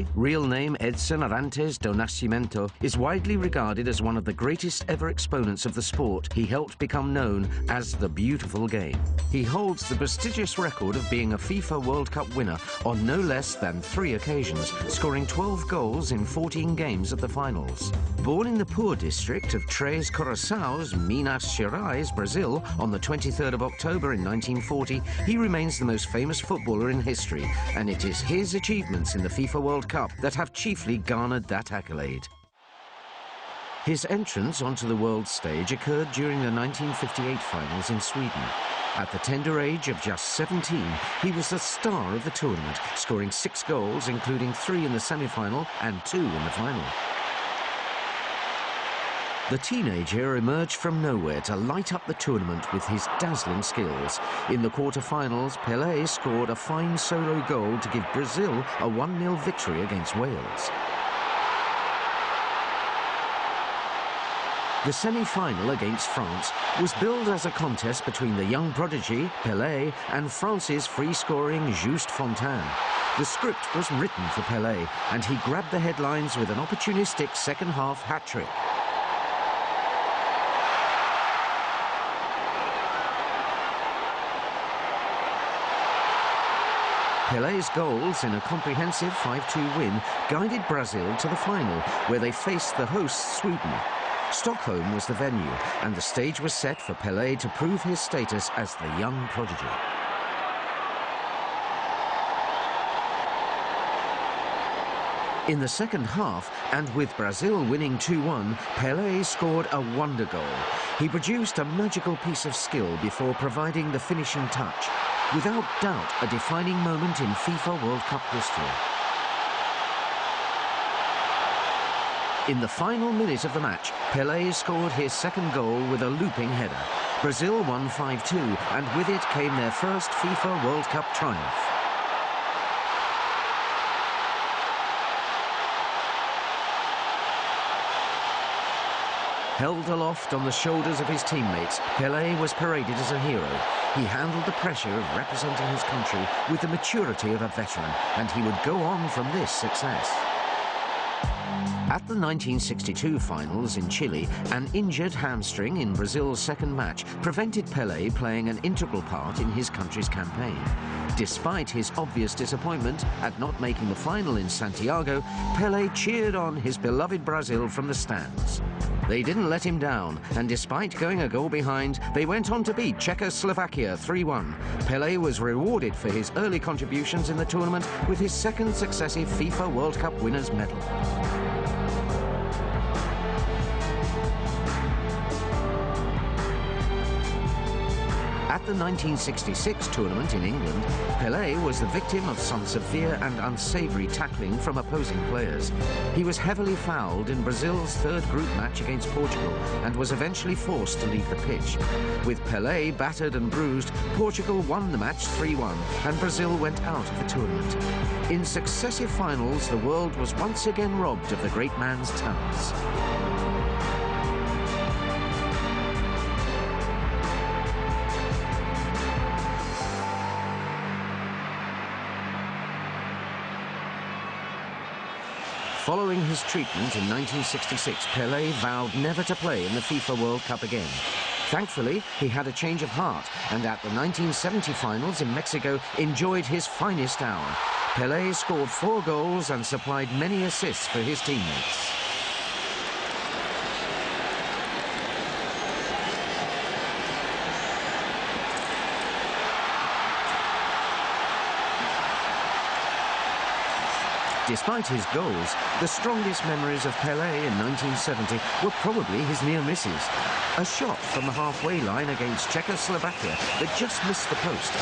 Pele, real name Edson Arantes do Nascimento, is widely regarded as one of the greatest ever exponents of the sport he helped become known as the beautiful game. He holds the prestigious record of being a FIFA World Cup winner on no less than 3 occasions, scoring 12 goals in 14 games at the finals. Born in the poor district of Três Corações, Minas Gerais, Brazil, on the 23rd of October in 1940, he remains the most famous footballer in history, and it is his achievements in the FIFA World Cup that have chiefly garnered that accolade. His entrance onto the world stage occurred during the 1958 finals in Sweden. At the tender age of just 17, he was the star of the tournament, scoring 6 goals, including 3 in the semi-final and 2 in the final. The teenager emerged from nowhere to light up the tournament with his dazzling skills. In the quarter-finals, Pele scored a fine solo goal to give Brazil a 1-0 victory against Wales. The semi-final against France was billed as a contest between the young prodigy, Pele, and France's free-scoring Just Fontaine. The script was written for Pele, and he grabbed the headlines with an opportunistic second-half hat-trick. Pele's goals in a comprehensive 5-2 win guided Brazil to the final, where they faced the hosts Sweden. Stockholm was the venue, and the stage was set for Pele to prove his status as the young prodigy. In the second half, and with Brazil winning 2-1, Pele scored a wonder goal. He produced a magical piece of skill before providing the finishing touch. Without doubt, a defining moment in FIFA World Cup history. In the final minute of the match, Pele scored his second goal with a looping header. Brazil won 5-2, and with it came their first FIFA World Cup triumph. Held aloft on the shoulders of his teammates, Pele was paraded as a hero. He handled the pressure of representing his country with the maturity of a veteran, and he would go on from this success. At the 1962 finals in Chile, an injured hamstring in Brazil's second match prevented Pele playing an integral part in his country's campaign. Despite his obvious disappointment at not making the final in Santiago, Pele cheered on his beloved Brazil from the stands. They didn't let him down, and despite going a goal behind, they went on to beat Czechoslovakia 3-1. Pele was rewarded for his early contributions in the tournament with his second successive FIFA World Cup winners' medal. At the 1966 tournament in England, Pele was the victim of some severe and unsavoury tackling from opposing players. He was heavily fouled in Brazil's third group match against Portugal and was eventually forced to leave the pitch. With Pele battered and bruised, Portugal won the match 3-1 and Brazil went out of the tournament. In successive finals, the world was once again robbed of the great man's talents. Following his treatment in 1966, Pele vowed never to play in the FIFA World Cup again. Thankfully, he had a change of heart, and at the 1970 finals in Mexico, enjoyed his finest hour. Pele scored 4 goals and supplied many assists for his teammates. Despite his goals, the strongest memories of Pele in 1970 were probably his near misses. A shot from the halfway line against Czechoslovakia that just missed the post,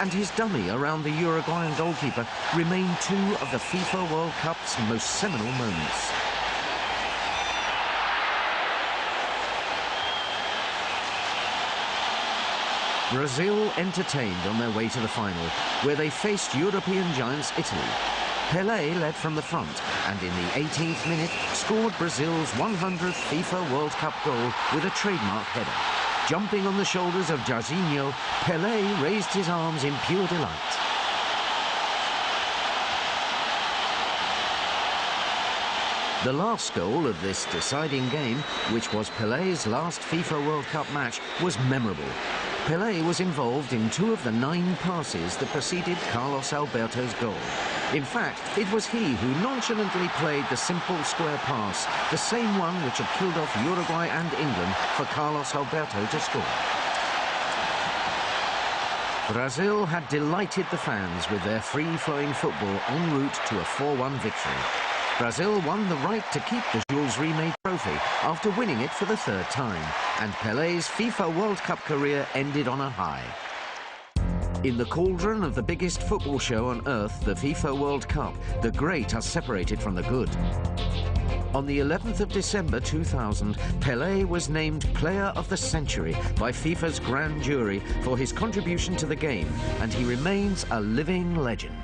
and his dummy around the Uruguayan goalkeeper remain 2 of the FIFA World Cup's most seminal moments. Brazil entertained on their way to the final, where they faced European giants Italy. Pele led from the front and in the 18th minute scored Brazil's 100th FIFA World Cup goal with a trademark header. Jumping on the shoulders of Jairzinho, Pele raised his arms in pure delight. The last goal of this deciding game, which was Pele's last FIFA World Cup match, was memorable. Pele was involved in 2 of the 9 passes that preceded Carlos Alberto's goal. In fact, it was he who nonchalantly played the simple square pass, the same one which had killed off Uruguay and England for Carlos Alberto to score. Brazil had delighted the fans with their free-flowing football en route to a 4-1 victory. Brazil won the right to keep the Jules Rimet trophy after winning it for the 3rd time, and Pele's FIFA World Cup career ended on a high. In the cauldron of the biggest football show on earth, the FIFA World Cup, the great are separated from the good. On the 11th of December 2000, Pele was named Player of the Century by FIFA's grand jury for his contribution to the game, and he remains a living legend.